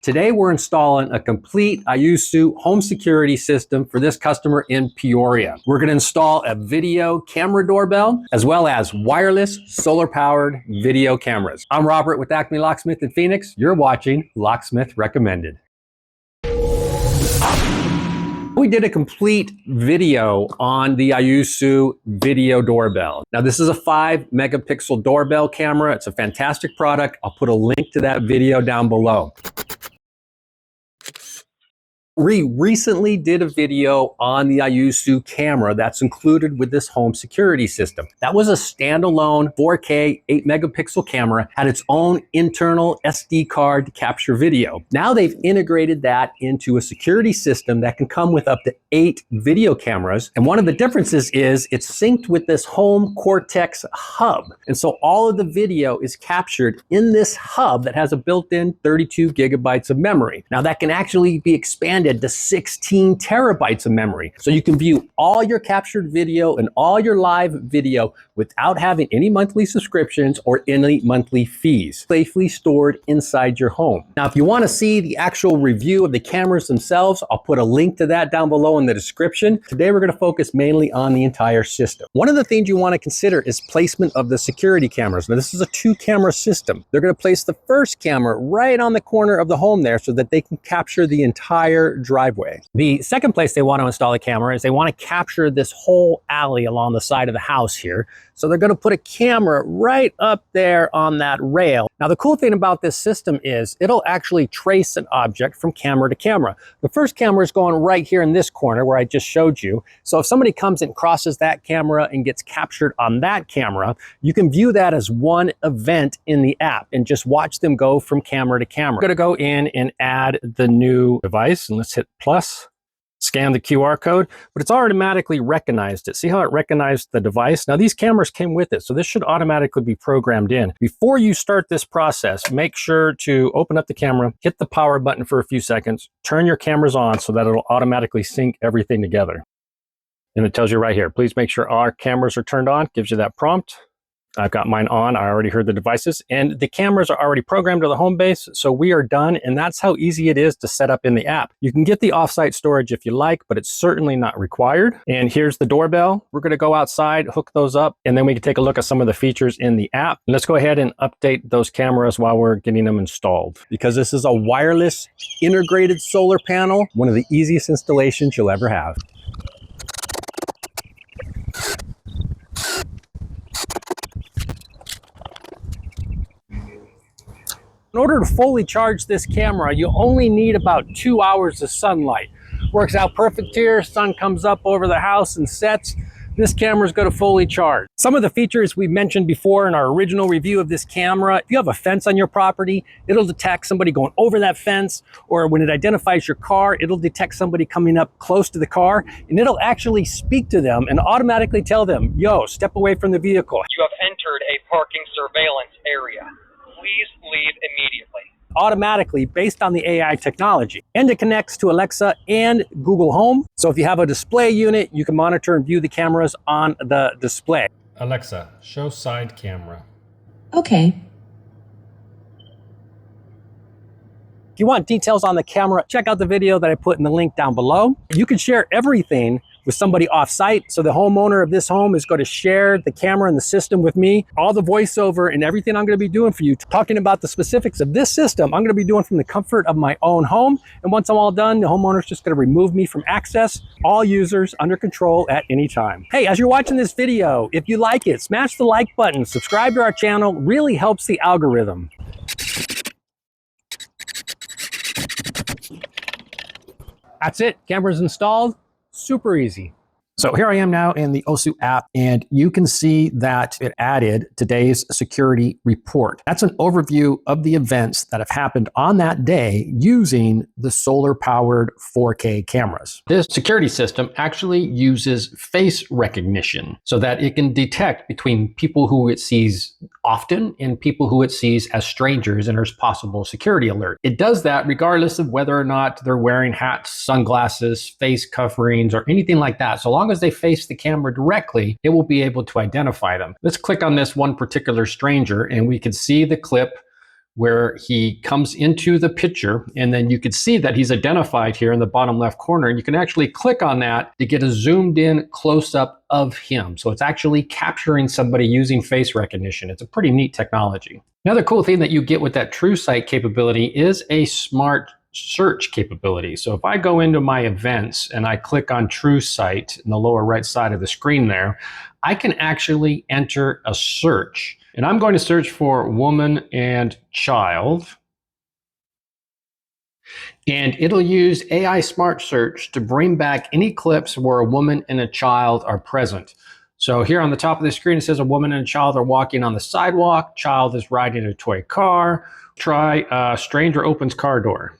Today we're installing a complete Aosu home security system for this customer in Peoria. We're going to install a video camera doorbell as well as wireless solar powered video cameras. I'm Robert with Acme Locksmith in Phoenix. You're watching Locksmith Recommended. We did a complete video on the Aosu video doorbell. Now this is a 5 megapixel doorbell camera. It's a fantastic product. I'll put a link to that video down below. We recently did a video on the Aosu camera that's included with this home security system. That was a standalone 4K 8 megapixel camera, had its own internal SD card to capture video. Now they've integrated that into a security system that can come with up to 8 video cameras. And one of the differences is it's synced with this home Cortex hub. And so all of the video is captured in this hub that has a built-in 32 gigabytes of memory. Now that can actually be expanded to 16 terabytes of memory. So you can view all your captured video and all your live video without having any monthly subscriptions or any monthly fees, safely stored inside your home. Now, if you want to see the actual review of the cameras themselves, I'll put a link to that down below in the description. Today, we're going to focus mainly on the entire system. One of the things you want to consider is placement of the security cameras. Now, this is a 2-camera system. They're going to place the first camera right on the corner of the home there so that they can capture the entire driveway. The second place they want to install a camera is they want to capture this whole alley along the side of the house here. So they're going to put a camera right up there on that rail. Now the cool thing about this system is it'll actually trace an object from camera to camera. The first camera is going right here in this corner where I just showed you. So if somebody comes and crosses that camera and gets captured on that camera, you can view that as one event in the app and just watch them go from camera to camera. We're going to go in and add the new device, and let's hit plus. Scan the QR code, but it's automatically recognized it. See how it recognized the device? Now these cameras came with it, so this should automatically be programmed in. Before you start this process, make sure to open up the camera, hit the power button for a few seconds, turn your cameras on so that it'll automatically sync everything together. And it tells you right here, please make sure our cameras are turned on, gives you that prompt. I've got mine on. I already heard the devices, and the cameras are already programmed to the home base, so we are done, and that's how easy it is to set up in the app. You can get the offsite storage if you like, but it's certainly not required. And here's the doorbell. We're going to go outside, hook those up, and then we can take a look at some of the features in the app. And let's go ahead and update those cameras while we're getting them installed. Because this is a wireless integrated solar panel, one of the easiest installations you'll ever have. In order to fully charge this camera, you only need about 2 hours of sunlight. Works out perfect here. Sun comes up over the house and sets. This camera is going to fully charge. Some of the features we mentioned before in our original review of this camera, if you have a fence on your property, it'll detect somebody going over that fence, or when it identifies your car, it'll detect somebody coming up close to the car, and it'll actually speak to them and automatically tell them, yo, step away from the vehicle. You have entered a parking surveillance area. Please leave immediately. Automatically based on the AI technology. And it connects to Alexa and Google Home. So if you have a display unit, you can monitor and view the cameras on the display. Alexa, show side camera. Okay. If you want details on the camera, check out the video that I put in the link down below. You can share everything with somebody off-site. So the homeowner of this home is going to share the camera and the system with me. All the voiceover and everything I'm going to be doing for you, talking about the specifics of this system, I'm going to be doing from the comfort of my own home. And once I'm all done, the homeowner's just going to remove me from access. All users under control at any time. Hey, as you're watching this video, if you like it, smash the like button, subscribe to our channel, really helps the algorithm. That's it, camera's installed. Super easy. So here I am now in the AOSU app, and you can see that it added today's security report. That's an overview of the events that have happened on that day using the solar-powered 4K cameras. This security system actually uses face recognition so that it can detect between people who it sees often and people who it sees as strangers, and there's possible security alert. It does that regardless of whether or not they're wearing hats, sunglasses, face coverings, or anything like that. So long as they face the camera directly, it will be able to identify them. Let's click on this one particular stranger and we can see the clip where he comes into the picture, and then you can see that he's identified here in the bottom left corner, and you can actually click on that to get a zoomed in close-up of him. So it's actually capturing somebody using face recognition. It's a pretty neat technology. Another cool thing that you get with that TrueSight capability is a smart search capability. So if I go into my events and I click on TrueSight in the lower right side of the screen there, I can actually enter a search. And I'm going to search for woman and child. And it'll use AI Smart Search to bring back any clips where a woman and a child are present. So here on the top of the screen, it says a woman and a child are walking on the sidewalk. Child is riding a toy car. Try stranger opens car door.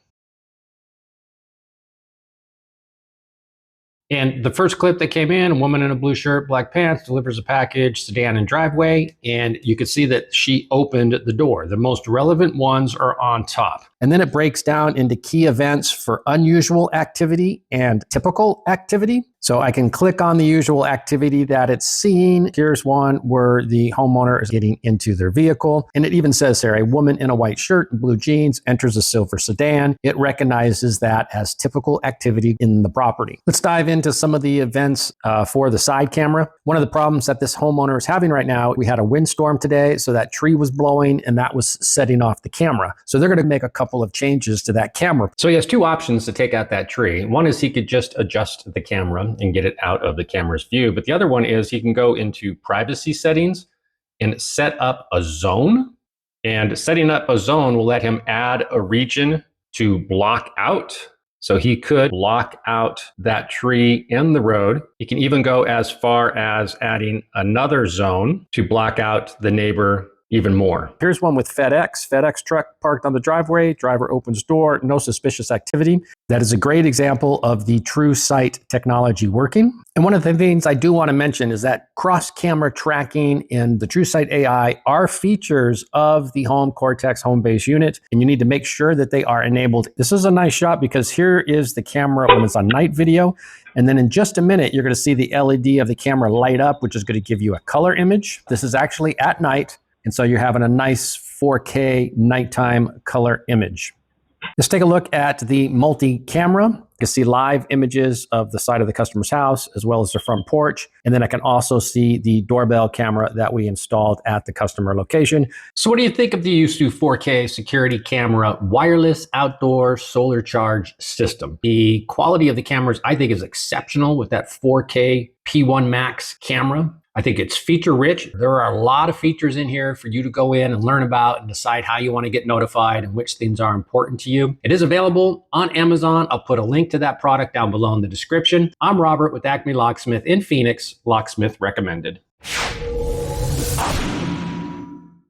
And the first clip that came in, a woman in a blue shirt, black pants, delivers a package, sedan and driveway. And you can see that she opened the door. The most relevant ones are on top. And then it breaks down into key events for unusual activity and typical activity. So I can click on the usual activity that it's seeing. Here's one where the homeowner is getting into their vehicle. And it even says here, a woman in a white shirt and blue jeans enters a silver sedan. It recognizes that as typical activity in the property. Let's dive into some of the events for the side camera. One of the problems that this homeowner is having right now, we had a windstorm today, so that tree was blowing and that was setting off the camera. So they're going to make a couple of changes to that camera. So he has two options to take out that tree. One is he could just adjust the camera and get it out of the camera's view. But the other one is he can go into privacy settings and set up a zone. And setting up a zone will let him add a region to block out. So he could block out that tree and the road. He can even go as far as adding another zone to block out the neighbor even more. Here's one with FedEx. FedEx truck parked on the driveway. Driver opens door. No suspicious activity. That is a great example of the TrueSight technology working. And one of the things I do want to mention is that cross-camera tracking in the TrueSight AI are features of the Home Cortex home base unit, and you need to make sure that they are enabled. This is a nice shot because here is the camera when it's on night video. And then in just a minute, you're going to see the LED of the camera light up, which is going to give you a color image. This is actually at night. And so you're having a nice 4K nighttime color image. Let's take a look at the multi-camera. You can see live images of the side of the customer's house as well as the front porch. And then I can also see the doorbell camera that we installed at the customer location. So what do you think of the AOSU 4K security camera wireless outdoor solar charge system? The quality of the cameras I think is exceptional with that 4K P1 Max camera. I think it's feature rich. There are a lot of features in here for you to go in and learn about and decide how you want to get notified and which things are important to you. It is available on Amazon. I'll put a link to that product down below in the description. I'm Robert with Acme Locksmith in Phoenix, Locksmith Recommended.